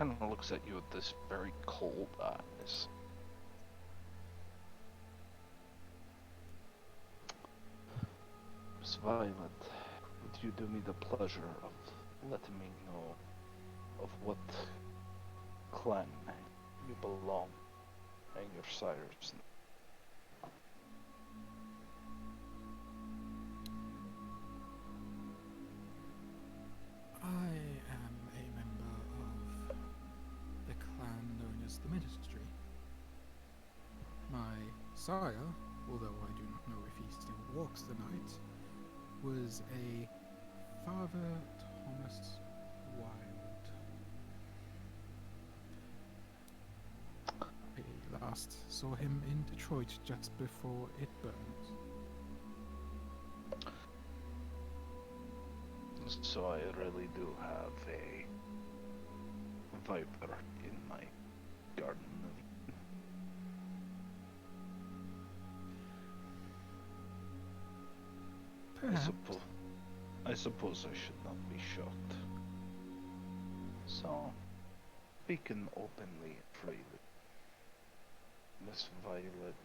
kind of looks at you with this very cold eyes. Miss Violet, would you do me the pleasure of letting me know of what clan you belong and your sires? I am a member of the clan known as the Ministry. My sire, although I do not know if he still walks the night, was a Father Thomas Wilde. I last saw him in Detroit just before it burned. So I really do have a viper in my garden. Perhaps. I suppose I should not be shocked. So, speaking openly and freely, Miss Violet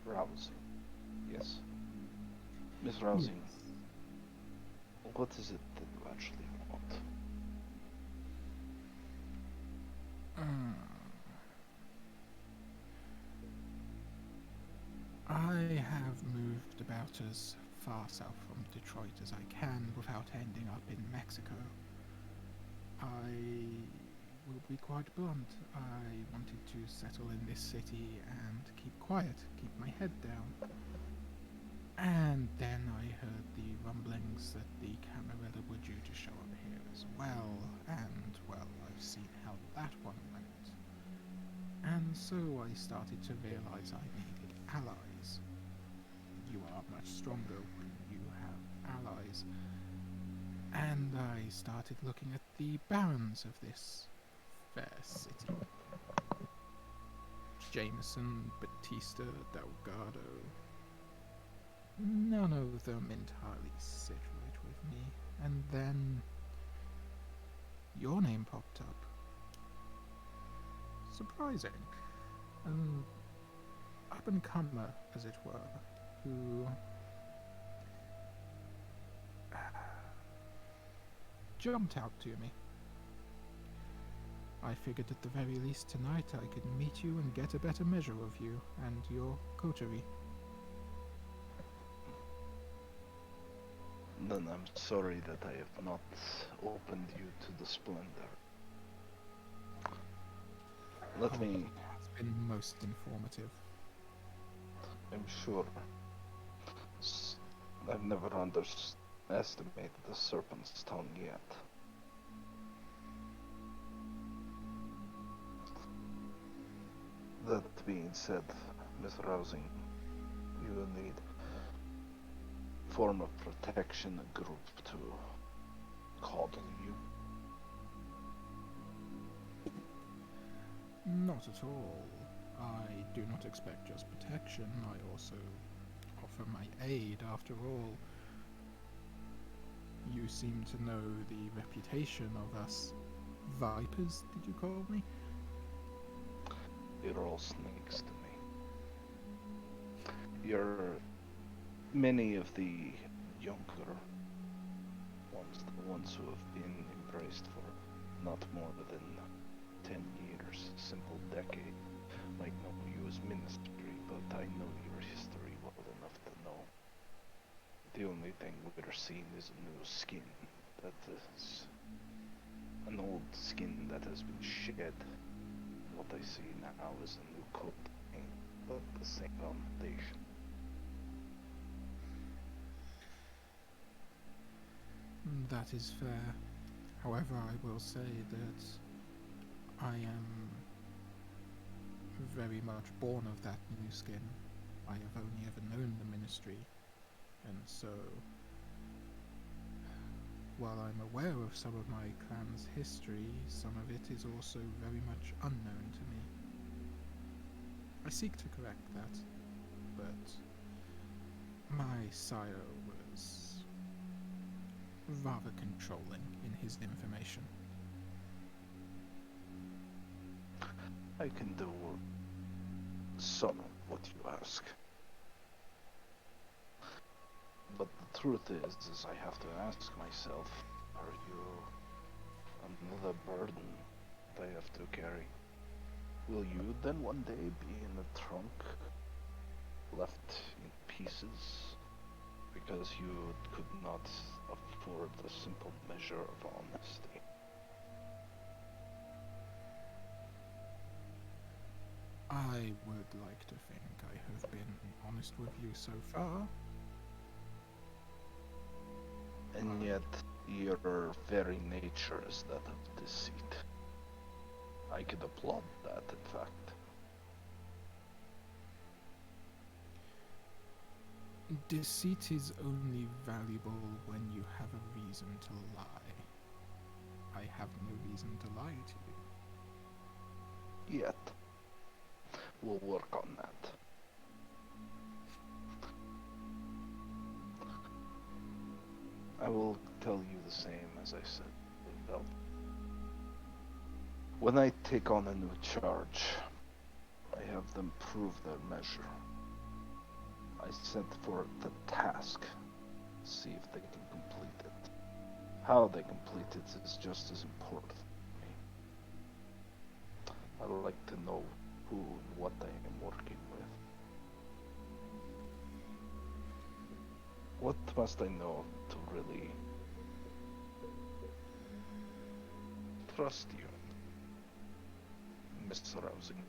Rousing. Yes? Miss Rousing, Yes. what is it that you actually want? I have moved about as far south from Detroit as I can without ending up in Mexico. I will be quite blunt. I wanted to settle in this city and keep quiet, keep my head down. And then I heard the rumblings that the Camarilla were due to show up here as well, and, well, I've seen how that one went. And so I started to realize I needed allies. You are much stronger when you have allies. And I started looking at the barons of this fair city. Jameson, Batista, Delgado. None of them entirely sit right with me. And then your name popped up. Surprising. An up-and-comer, as it were, who jumped out to me. I figured at the very least tonight I could meet you and get a better measure of you and your coterie. Then I'm sorry that I have not opened you to the splendor. Let me... It's been most informative. I'm sure. I've never underestimated the serpent's tongue yet. That being said, Miss Rousing, you will need form of protection, a group to coddle you. Not at all. I do not expect just protection. I also offer my aid, after all. You seem to know the reputation of us vipers, did you call me? You're all snakes to me. Many of the younger ones, the ones who have been embraced for not more than 10 years, a simple decade, might know you as ministry, but I know your history well enough to know. The only thing we're seeing is a new skin that is an old skin that has been shed. What I see now is a new coat of paint, but the same foundation. That is fair. However, I will say that I am very much born of that new skin. I have only ever known the ministry, and so, while I'm aware of some of my clan's history, some of it is also very much unknown to me. I seek to correct that, but my sire was rather controlling in his information. I can do some of what you ask. But the truth is I have to ask myself, are you another burden that I have to carry? Will you then one day be in the trunk, left in pieces, because you could not afford a simple measure of honesty? I would like to think I have been honest with you so far. And yet, your very nature is that of deceit. I could applaud that, in fact. Deceit is only valuable when you have a reason to lie. I have no reason to lie to you. Yet, we'll work on that. I will tell you the same as I said in Velda. When I take on a new charge, I have them prove their measure. I sent for the task, see if they can complete it. How they complete it is just as important to me. I like to know who and what I am working with. What must I know to really trust you, Miss Rousing?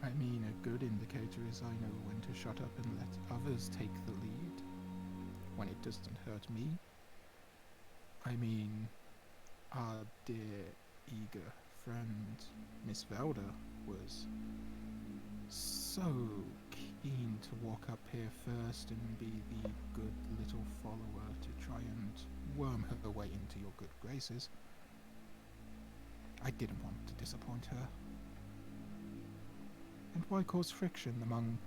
I mean, a good indicator is I know when to shut up and let others take the lead, when it doesn't hurt me. I mean, our dear, eager friend, Miss Velda, was so keen to walk up here first and be the good little follower to try and worm her way into your good graces. I didn't want to disappoint her. And why cause friction among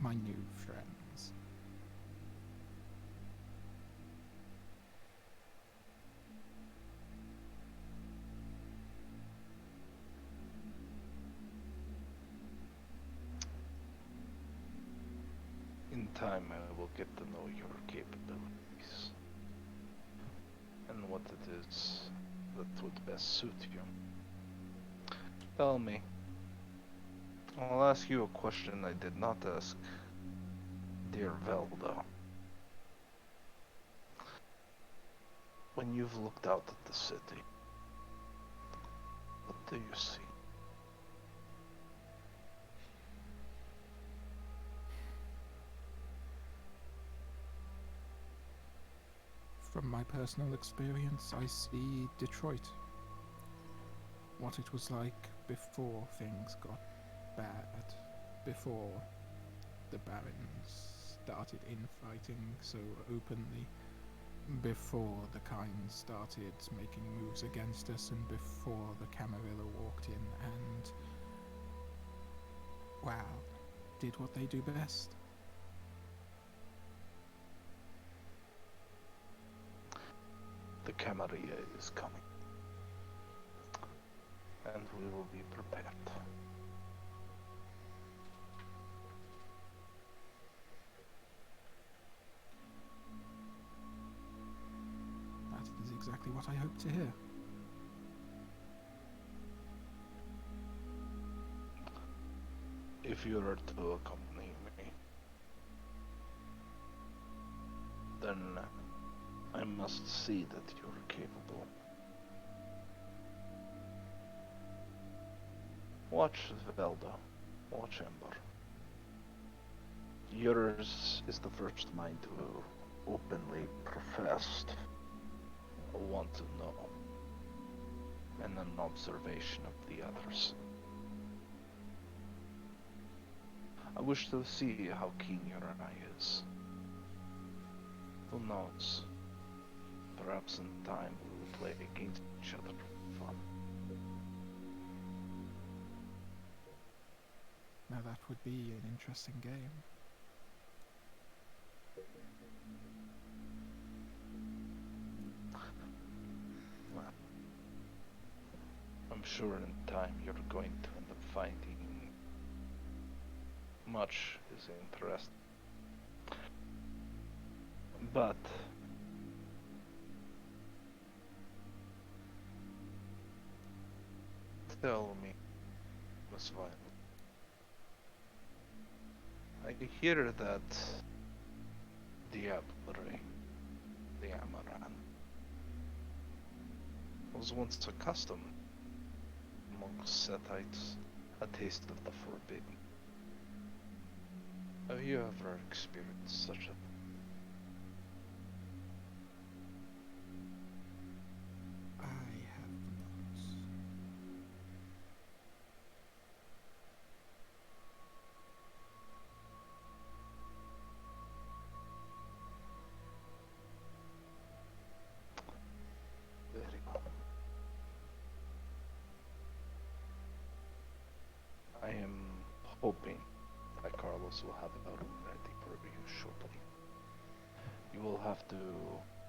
my new friends? In time, I will get to know your capabilities and what it is that would best suit you. Tell me. I'll ask you a question I did not ask dear Velda. When you've looked out at the city, what do you see? From my personal experience, I see Detroit. What it was like before things got bad, before the Barons started infighting so openly, before the kind started making moves against us, and before the Camarilla walked in and, wow, did what they do best. The Camarilla is coming, and we will be prepared. That is exactly what I hope to hear. If you are to accompany me, then I must see that you're capable. Watch Velda. Watch Ember. Yours is the first mind who openly professed a want to know and an observation of the others. I wish to see how keen your eye is. Who knows? Perhaps in time we will play against each other for fun. Now that would be an interesting game. sure in time you're going to end up finding much is interesting. But tell me, Miss Violet, I hear that Diablerie, the Amaran, was once a custom amongst Sethites, a taste of the forbidden. Have you ever experienced such a I have not. very well? I am hoping that Carlos will have a room ready for you shortly. You will have to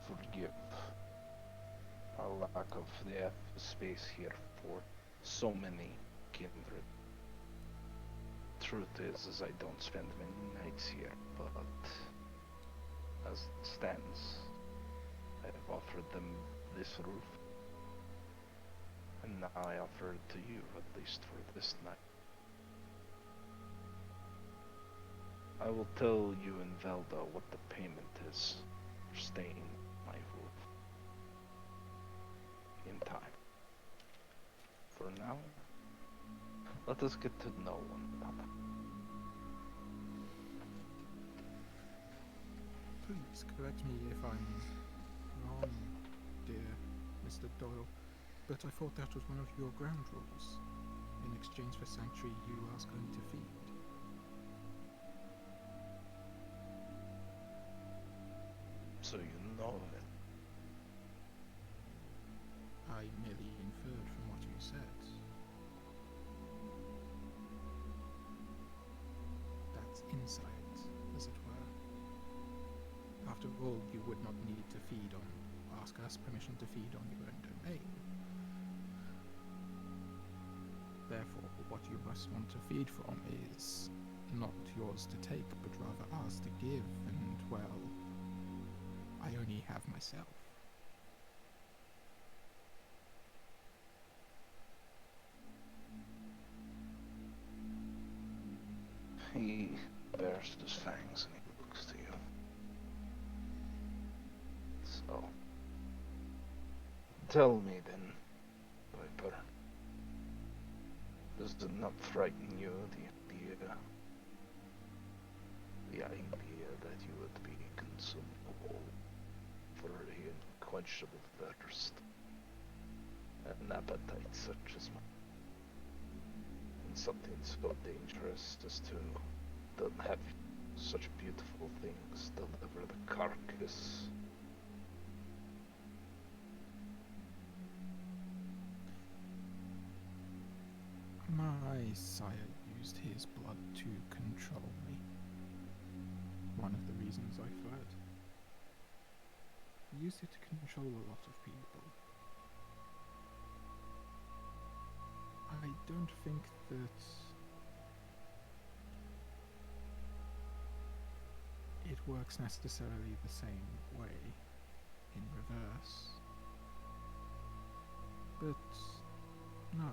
forgive our lack of the space here for so many kindred. Truth is I don't spend many nights here, but as it stands, I have offered them this roof, and now I offer it to you, at least for this night. I will tell you and Velda what the payment is for staying in my roof. In time. For now, let us get to know one another. Please correct me if I'm wrong, dear Mr. Doyle, but I thought that was one of your ground rules. In exchange for sanctuary, you are going to feed. So you know of it. I merely inferred from what you said. That's insight, as it were. After all, you would not need to feed on, ask us permission to feed on your own domain. Therefore, what you must want to feed from is not yours to take, but rather ours to give, and, well, I only have myself. He bares his fangs and he looks to you. So, tell me then, Viper, does it not frighten you, the idea that you would be consumable for the unquenchable thirst, an appetite such as mine, and something so dangerous as to have such beautiful things deliver the carcass? My sire used his blood to control me. One of the reasons I fled. He used it to control a lot of people. I don't think that it works necessarily the same way in reverse. But no,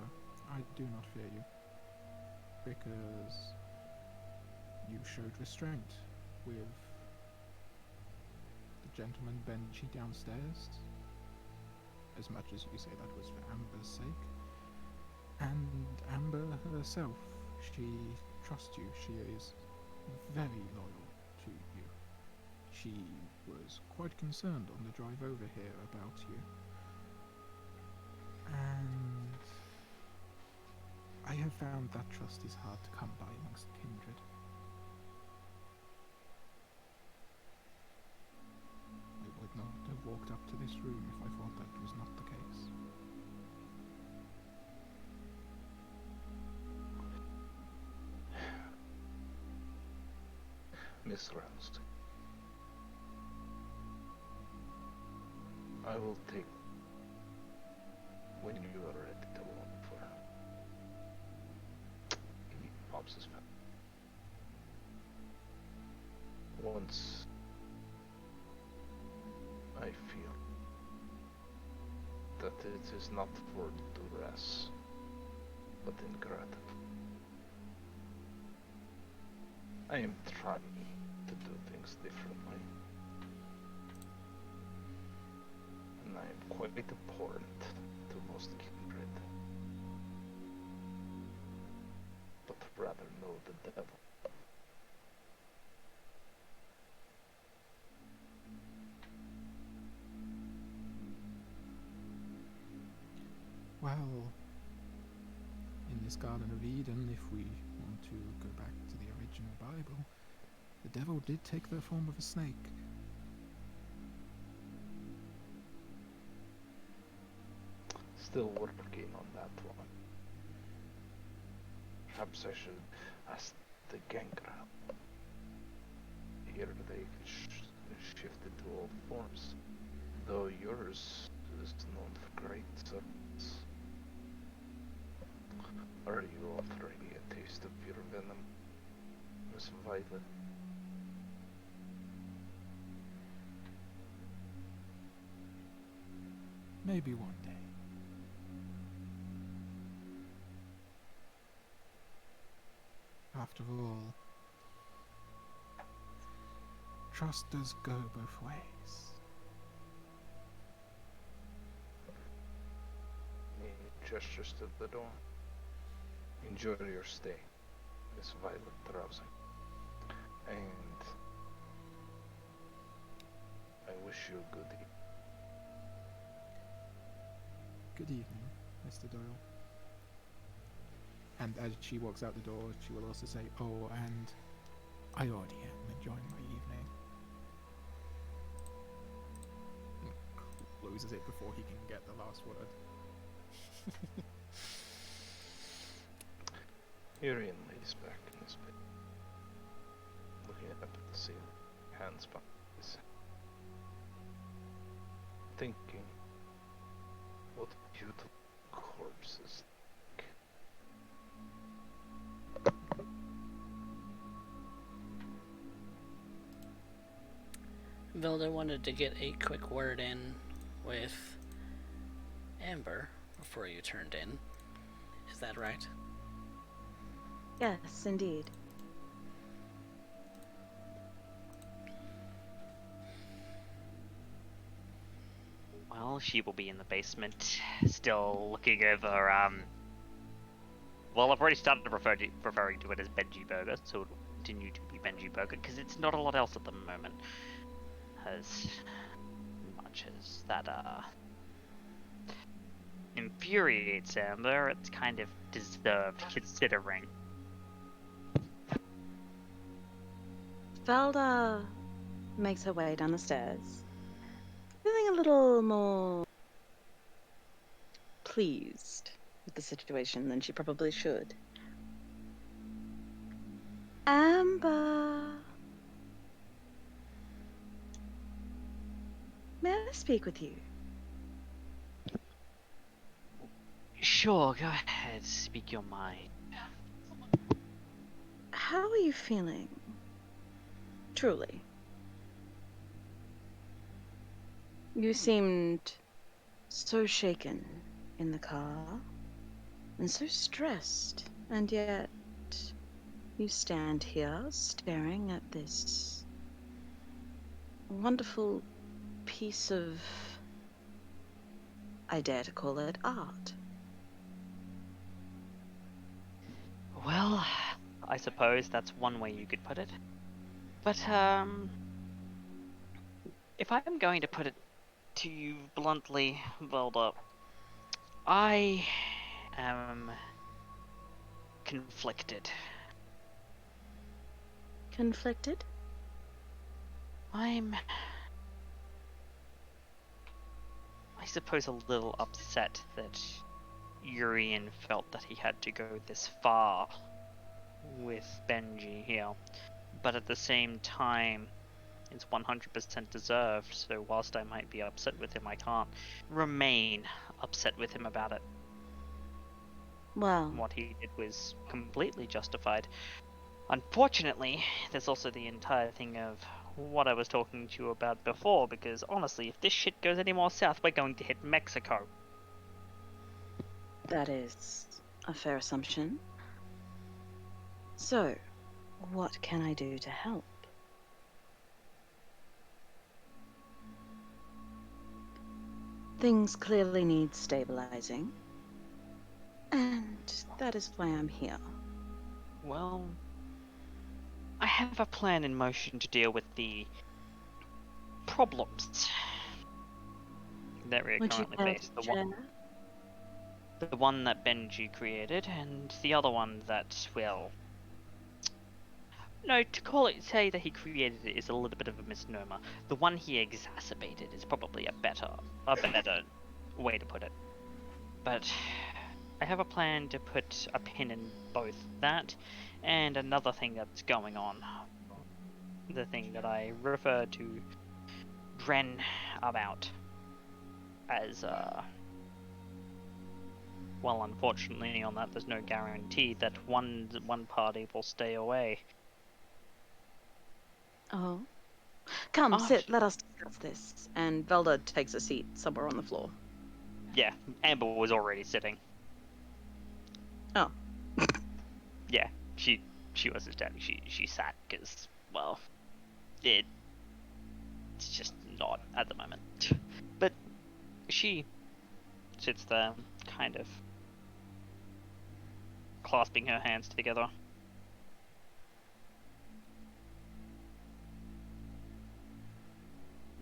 I do not fear you, because you showed restraint with the gentleman Benji downstairs, as much as you say that was for Amber's sake, and Amber herself, she trusts you, she is very loyal to you. She was quite concerned on the drive over here about you, and I have found that trust is hard to come by amongst kindred. I would not have walked up to this room if I thought that was not the case. Miss Ramsey, I will take when you are ready to walk for. Hobbs is found. Once I feel that it is not for duress, but in gratitude. I am trying to do things differently, and I am quite abhorrent to most kindred, but rather know the devil. Well, in this Garden of Eden, if we want to go back to the original Bible, the devil did take the form of a snake. Still working on that one. Perhaps I should ask the Gangrel. Here they shifted to all forms, though yours is known for great servants. Are you offering me a taste of your venom, Miss Violet? Maybe one day. After all, trust does go both ways. He gestures to the door. Enjoy your stay, Miss Violet Rousing. And I wish you a good evening. Good evening, Mr. Doyle. And as she walks out the door, she will also say, oh, and I already am enjoying my evening. And closes it before he can get the last word. Urien lays back in his bed, looking up at the ceiling, hands behind his head, thinking what beautiful corpses. Velda wanted to get a quick word in with Amber before you turned in. Is that right? Yes, indeed. Well, she will be in the basement, still looking over, well, I've already started referring to it as Benji Burger, so it will continue to be Benji Burger, because it's not a lot else at the moment. As much as that, infuriates Amber, it's kind of deserved, considering. Velda makes her way down the stairs, feeling a little more pleased with the situation than she probably should. Amber, may I speak with you? Sure, go ahead, speak your mind. How are you feeling? Truly. You seemed so shaken in the car, and so stressed, and yet you stand here staring at this wonderful piece of, I dare to call it, art. Well, I suppose that's one way you could put it. But, if I'm going to put it to you bluntly, Velda, I am conflicted. Conflicted? I suppose a little upset that Urien felt that he had to go this far with Benji here, but at the same time, it's 100% deserved, so whilst I might be upset with him, I can't remain upset with him about it. Well, What he did was completely justified. Unfortunately, there's also the entire thing of what I was talking to you about before, because honestly, if this shit goes any more south, we're going to hit Mexico. that is a fair assumption. So, what can I do to help? Things clearly need stabilizing, and that is why I'm here. Well, I have a plan in motion to deal with the problems that we're Would you currently care faced. to share? The one that Benji created, and the other one that, well... No, to call it, say that he created it is a little bit of a misnomer. The one he exacerbated is probably a better way to put it. But I have a plan to put a pin in both that and another thing that's going on. The thing that I refer to Dren about as, well, unfortunately on that there's no guarantee that one party will stay away. Oh. Come, Ah, sit, let us discuss this. And Velda takes a seat somewhere on the floor. yeah, Amber was already sitting. Oh. Yeah, she wasn't standing. She sat because, well, it's just not at the moment. But she sits there, kind of clasping her hands together.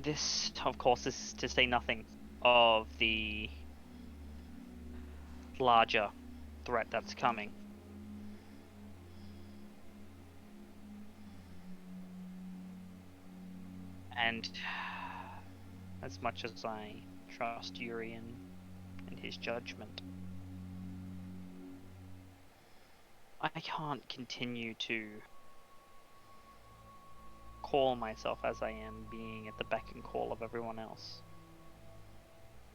This, of course, is to say nothing of the larger threat that's coming. And as much as I trust Urien and his judgment, I can't continue to call myself as I am, being at the beck and call of everyone else.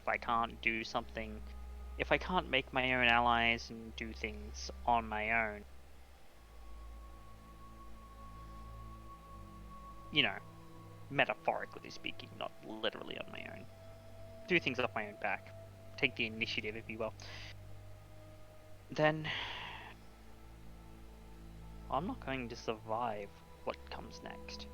If I can't do something, if I can't make my own allies and do things on my own, you know, metaphorically speaking, not literally on my own, do things off my own back, take the initiative, if you will, then I'm not going to survive what comes next.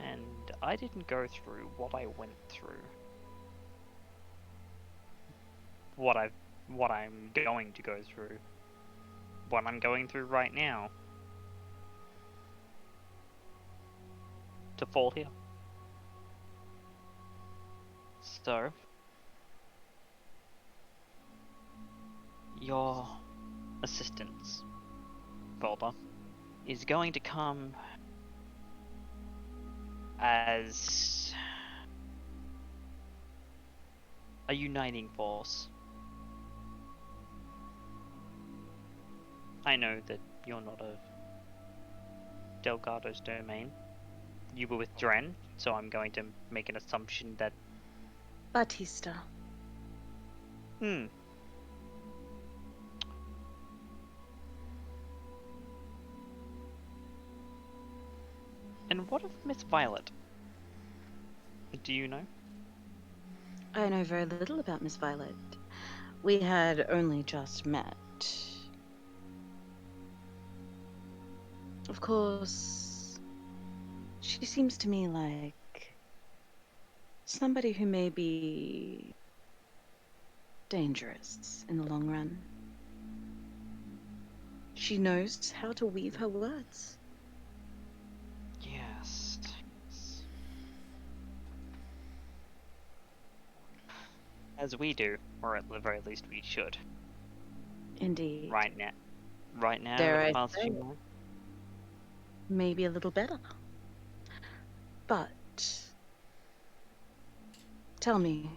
And I didn't go through what I went through. What I'm going to go through. What I'm going through right now. To fall here. So, your assistance, Velda, is going to come as a uniting force. I know that you're not of Delgado's domain. You were with Dren, so I'm going to make an assumption that... Batista. And what of Miss Violet? Do you know? I know very little about Miss Violet. We had only just met. Of course, she seems to me like somebody who may be dangerous in the long run. She knows how to weave her words. Yes. As we do, or at the very least we should. Indeed. Right now. Right now, Dare the I past say few it? months. Maybe a little better. But tell me,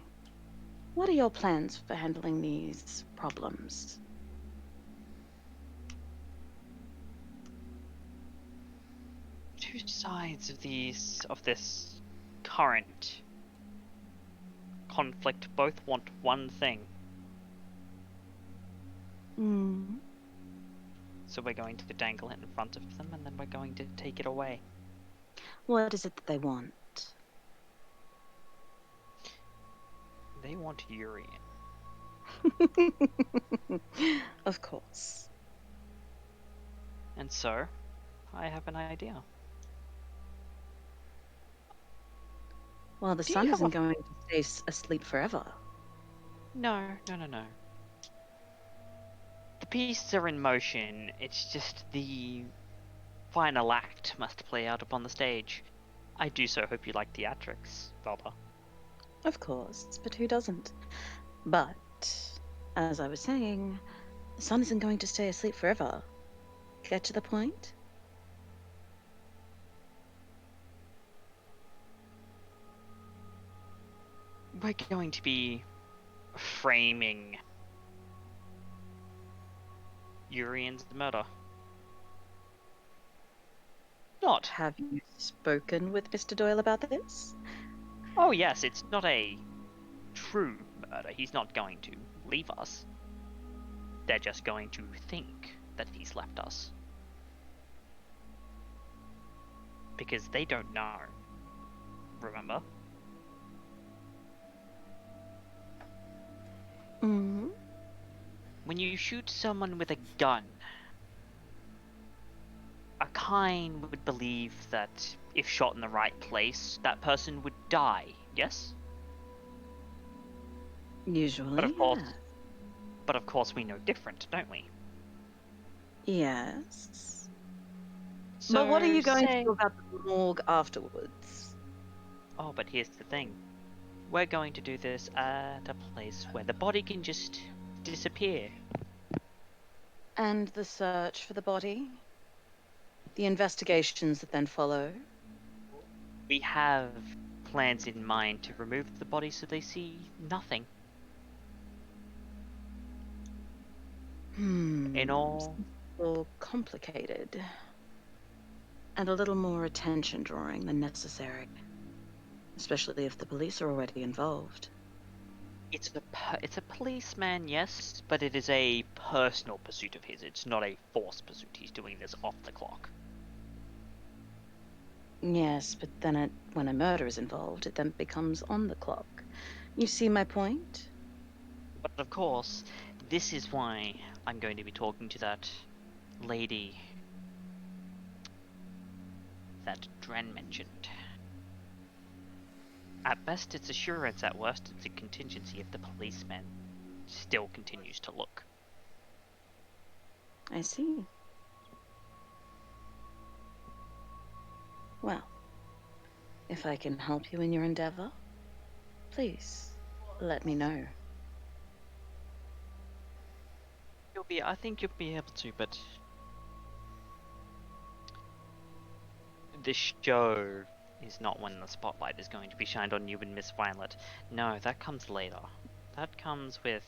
what are your plans for handling these problems? Two sides of this current conflict both want one thing. Mm. So we're going to dangle it in front of them, and then we're going to take it away. What is it that they want? They want Urien. Of course. And so, I have an idea. Well, the Do you sun have isn't a- going to stay asleep forever. No. The pieces are in motion, it's just the final act must play out upon the stage. I do so hope you like theatrics, Velda. Of course, but who doesn't? But, as I was saying, the sun isn't going to stay asleep forever. Get to the point? We're going to be framing Urien's murder. Not. Have you spoken with Mr. Doyle about this? Oh yes, it's not a true murder. He's not going to leave us. They're just going to think that he's left us. Because they don't know. Remember? Mm-hmm. When you shoot someone with a gun, a kind would believe that if shot in the right place, that person would die, yes? Usually, But of course, yeah. we know different, don't we? Yes. So But what are you going to say- do about the morgue afterwards? Oh, but here's the thing. We're going to do this at a place where the body can just disappear. And the search for the body? The investigations that then follow? We have plans in mind to remove the body so they see nothing. In all, Or complicated. And a little more attention drawing than necessary. Especially if the police are already involved. it's a policeman, yes, but it is a personal pursuit of his. It's not a forced pursuit. He's doing this off the clock. Yes, but then when a murder is involved, it then becomes on the clock. You see my point? But of course, this is why I'm going to be talking to that lady that Dren mentioned. At best, it's assurance. At worst, it's a contingency if the policeman still continues to look. I see. Well, if I can help you in your endeavor, please let me know. I think you'll be able to, but the show is not when the spotlight is going to be shined on you and Miss Violet. No, that comes later. That comes with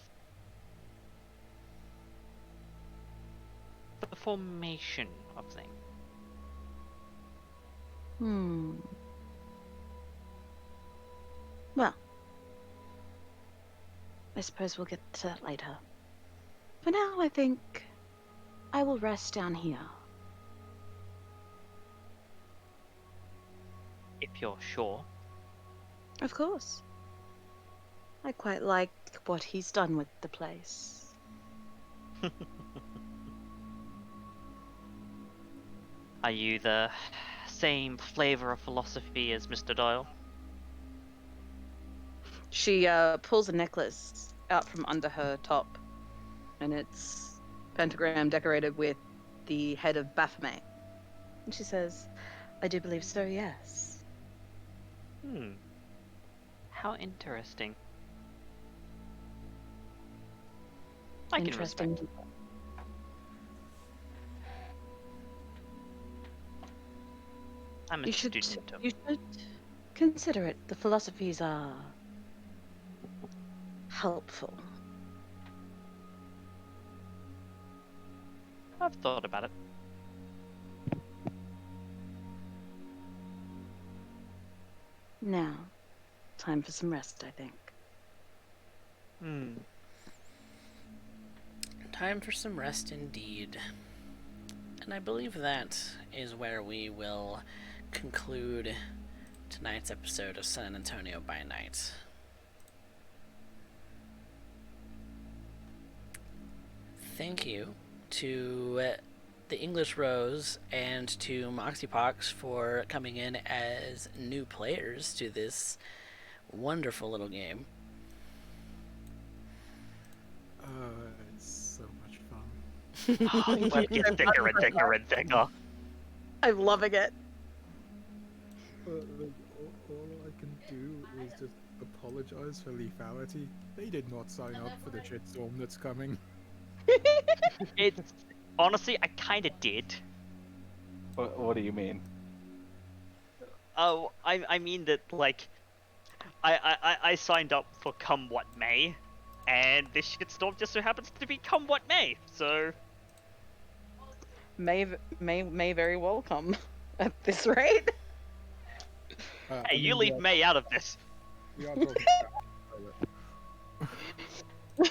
the formation of things. Well, I suppose we'll get to that later. For now, I think I will rest down here. If you're sure. Of course. I quite like what he's done with the place. Are you the same flavor of philosophy as Mr. Doyle? She pulls a necklace out from under her top, and it's pentagram decorated with the head of Baphomet. And she says, I do believe so, yes. How interesting. I can respect Interesting. it. I'm a You should student of... consider it. The philosophies are helpful. I've thought about it. Now, time for some rest, I think. Time for some rest indeed. And I believe that is where we will conclude tonight's episode of San Antonio by Night. Thank you to the English Rose and to Moxiepox for coming in as new players to this wonderful little game. It's so much fun. Oh, web gets thicker and thicker and thicker. I'm loving it. All I can do is just apologize for lethality. They did not sign up for the shitstorm that's coming. It's honestly, I kind of did. What do you mean? Oh, I mean that like, I signed up for come what may, and this shitstorm just so happens to be come what may. So May very well come at this rate. hey, you leave May out of this. We are talking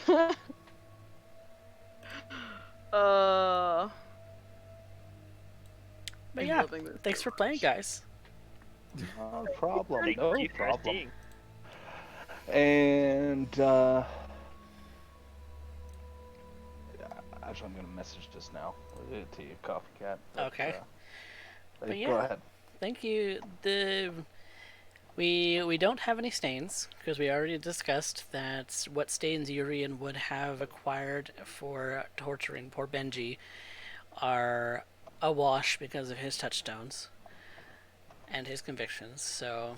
about uh. But I'm yeah, loving this thanks so for playing, much. guys. No problem. Thank No you for problem. staying. And actually, I'm gonna message this now to you, CoffeeCat. Okay. But Go yeah. ahead. Thank you. We don't have any stains because we already discussed that what stains Urien would have acquired for torturing poor Benji are awash because of his touchstones and his convictions. So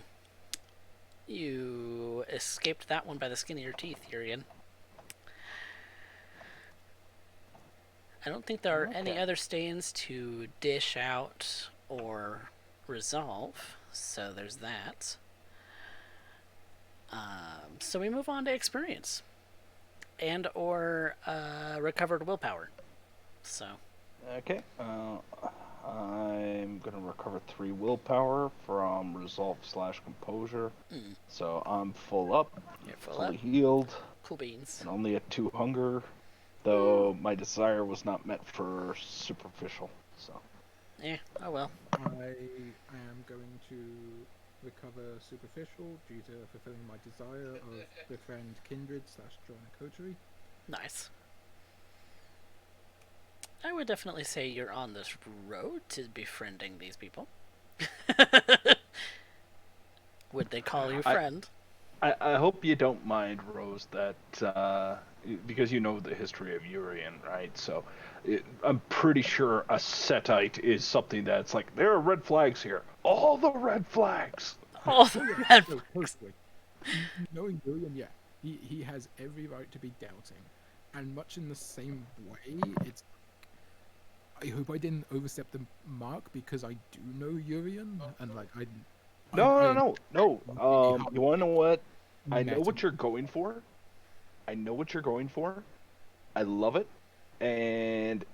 you escaped that one by the skin of your teeth, Urien. I don't think there are any other stains to dish out or resolve, so there's that. So we move on to experience and or recovered willpower. So Okay. I'm gonna recover 3 willpower from resolve / composure. So I'm full up, you're full fully up. healed, Cool beans. and only at 2 hunger. Though my desire was not met for superficial. So. Yeah, oh well. I am going to recover superficial due to fulfilling my desire of befriend kindred / join a coterie. Nice. I would definitely say you're on this road to befriending these people. Would they call you friend? I hope you don't mind, Rose, that because you know the history of Urien, right? So I'm pretty sure a Setite is something that's like, there are red flags here. All the red flags! Oh, the red No, flags. totally. Knowing Urien, yeah, he has every right to be doubting. And much in the same way, it's... I hope I didn't overstep the mark because I do know Urien, and like, No. You want to know what? I know met what him. you're going for. I know what you're going for. I love it. And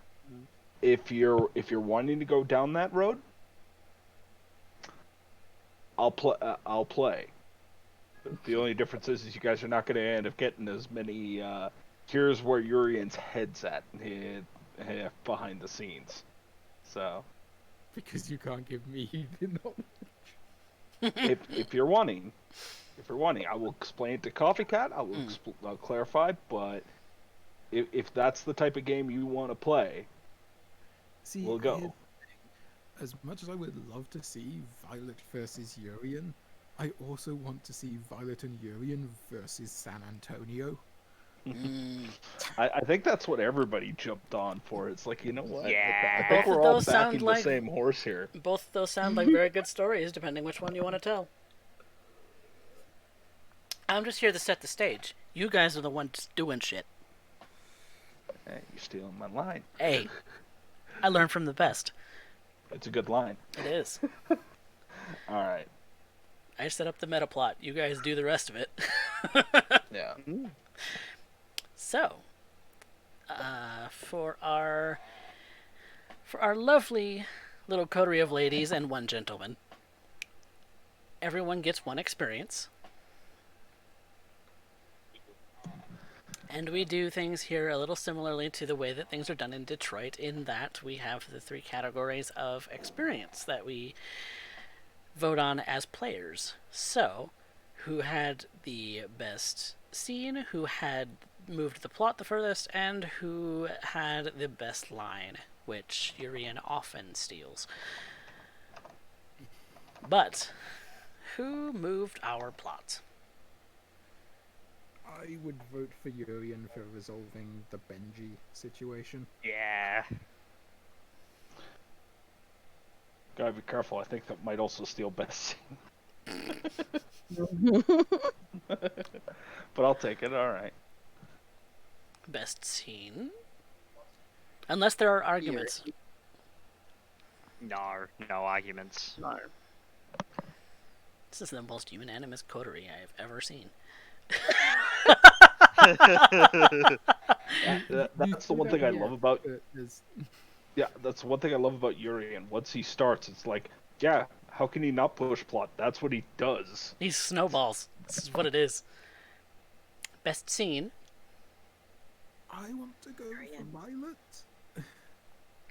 if you're wanting to go down that road, I'll play. The only difference is you guys are not going to end up getting as many. Here's where Urien's head's at behind the scenes. So Because you can't give me the knowledge. if you're wanting, I will explain it to CoffeeCat. I'll clarify. But if that's the type of game you want to play, See, we'll go. As much as I would love to see Violet versus Urien, I also want to see Violet and Urien versus San Antonio. I think that's what everybody jumped on for. It's like, you know what? Yeah. I think Both of we're all those sound backing like- the same horse here. Both of those sound like very good stories, depending which one you want to tell. I'm just here to set the stage. You guys are the ones doing shit. Hey, you're stealing my line. Hey, I learned from the best. It's a good line. It is. All right. I set up the meta plot. You guys do the rest of it. Yeah. So, for our lovely little coterie of ladies and one gentleman, everyone gets one experience. And we do things here a little similarly to the way that things are done in Detroit, in that we have the 3 categories of experience that we vote on as players. So, who had the best scene, who had moved the plot the furthest, and who had the best line, which Urien often steals. But, who moved our plot? I would vote for Urien for resolving the Benji situation. Yeah. Gotta be careful. I think that might also steal best scene. But I'll take it. All right. Best scene? Unless there are arguments. No arguments. No. This is the most unanimous coterie I've ever seen. That's the one thing I love about. There's- Yeah, that's one thing I love about Urien. Once he starts, it's like, yeah, how can he not push plot? That's what he does. These snowballs. This is what it is. Best scene? I want to go for Violet.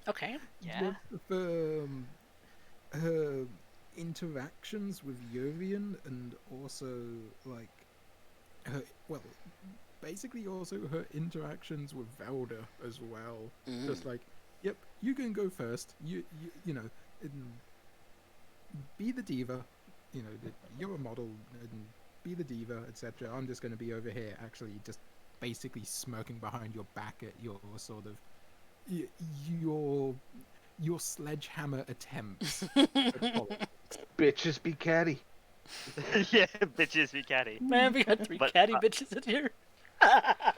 Okay. Yeah. For her interactions with Urien, and also like her, well, basically also her interactions with Velda as well. Just like, yep, you can go first. You know, be the diva. You know, you're a model, and be the diva, etc. I'm just going to be over here, actually, just basically smirking behind your back at your sort of your sledgehammer attempts. Bitches be catty. Yeah, bitches be catty. Man, we got 3 But, catty bitches in here.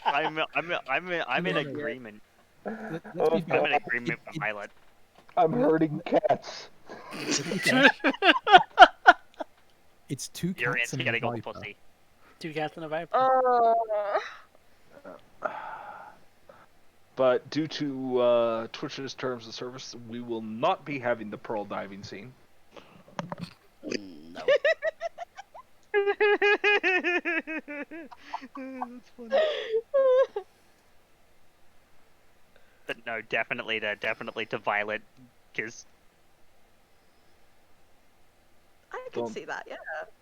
I'm in No. agreement. Let's Oh, be fair. I'm in agreement with Violet. I'm hurting cats. It's 2 Urien's cats and a getting all the viper. pussy. 2 cats and a viper. But due to Twitch's terms of service, we will not be having the pearl diving scene. No. That's funny. But no, definitely to Violet, because I can Don't- see that, yeah.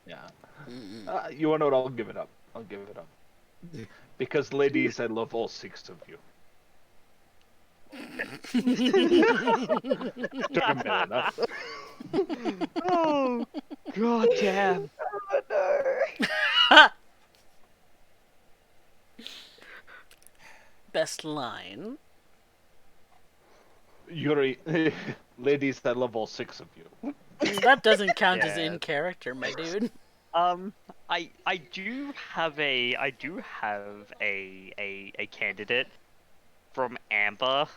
Yeah. You wanna know what? I'll give it up. I'll give it up. Because, ladies, I love all 6 of you. Took a minute, huh? oh god damn. Oh no. Best line? Yuri, ladies, I love all 6 of you. That doesn't count as Yeah. in character, my dude. I do have a candidate from Amber.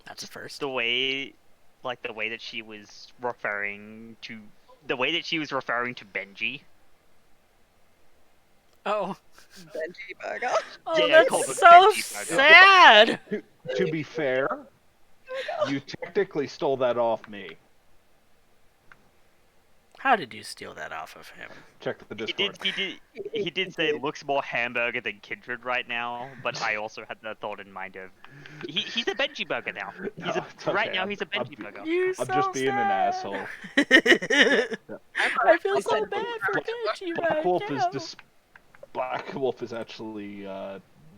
That's a first. The way that she was referring to Benji. Oh. Benji burger. Oh, Yeah, called that's it so Benji burger. sad! To be fair, you technically stole that off me. How did you steal that off of him? Check the He Discord. did say it looks more hamburger than Kindred right now, but I also had the thought in mind of he's a Benji burger now. No, it's okay. Right now he's a Benji burger. You're I'm so just being an sad. asshole. I feel so said bad for Benji Black right Wolf now. Black Wolf is actually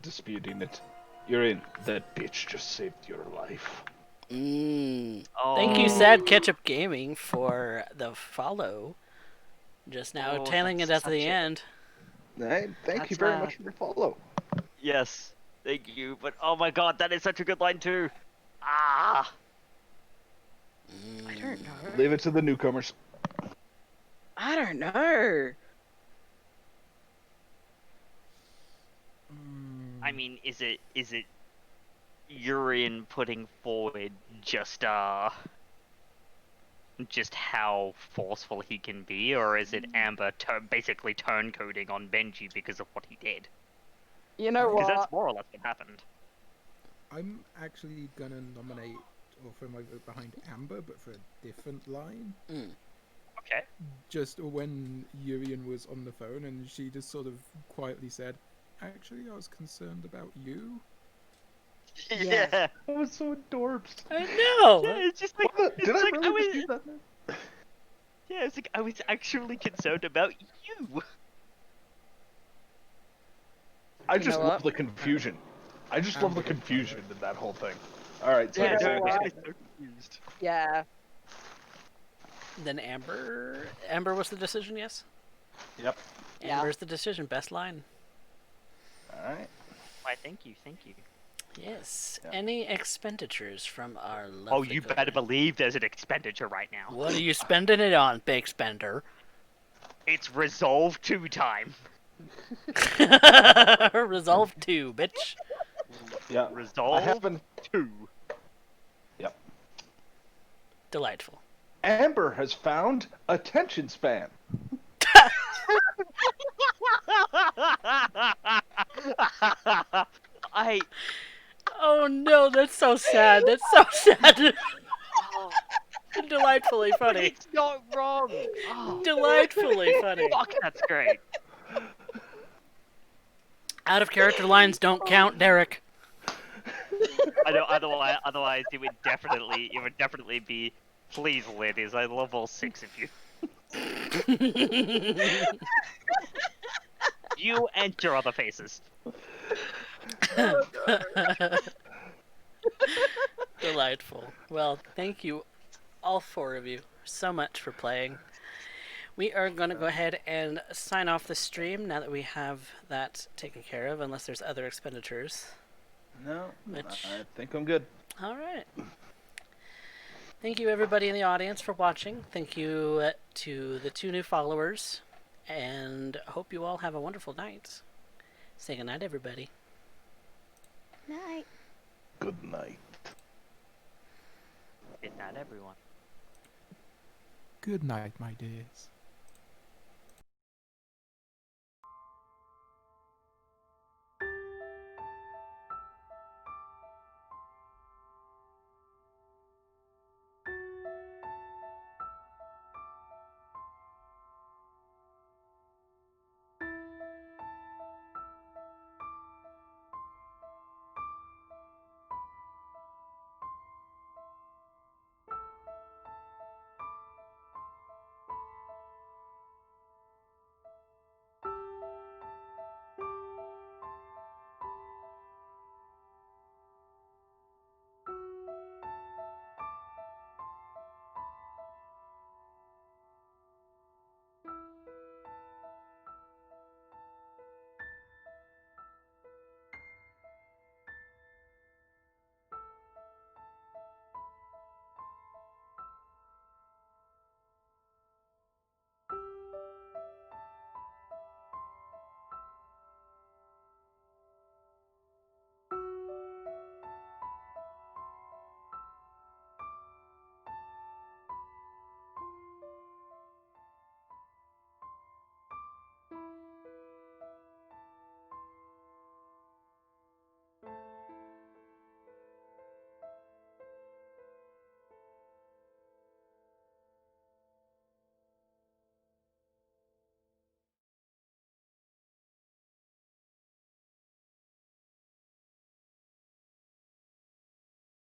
disputing it. You're in. That bitch just saved your life. Oh. Thank you, Sad Ketchup Gaming, for the follow. Just now, Oh, tailing it that's at the such a- end. Hey, thank you That's, very much for the follow. Yes, thank you. But oh my god, that is such a good line too. Ah. I don't know. Leave it to the newcomers. I don't know. I mean, is it Urien putting forward just how forceful he can be, or is it Amber basically turncoating on Benji because of what he did? You know Because what? that's more or less what happened. I'm actually gonna nominate or throw my vote behind Amber, but for a different line. Okay. Just when Urien was on the phone and she just sort of quietly said, Actually, I was concerned about you. Yeah. That was so adorbs. I know. Yeah, it's just like What? Did it's I like really just was do that? yeah, it's like I was actually concerned about you. I You just know love what? the confusion. I just love the confusion in that whole thing. All right, so You Yeah, know no, what? I was so confused. Yeah. Then Amber. Amber was the decision, yes? Yep. Yeah. Amber's the decision. Best line. All right. Why, thank you, thank you. Yes. Yeah. Any expenditures from our lovely Oh, you better Gordon? believe there's an expenditure right now. What are you spending it on, Big Spender? It's Resolve 2 time. Resolve 2, bitch. Yeah. I Resolve haven't. 2. Yep. Delightful. Amber has found attention span. I. Oh no, that's so sad. That's so sad. Delightfully funny. It's not wrong. Oh, Delightfully funny. fuck, that's great. Out of character lines don't count, Derek. I know. Otherwise, it would definitely be. Please, ladies, I love all 6 of you. You and your other faces. Delightful. Well, thank you, all 4 of you, so much for playing. We are going to go ahead and sign off the stream now that we have that taken care of, unless there's other expenditures. No, Which- I think I'm good. All right. Thank you, everybody in the audience, for watching. Thank you to the 2 new followers, and hope you all have a wonderful night. Say goodnight, everybody. Night. Good night. Good night, everyone. Good night, my dears.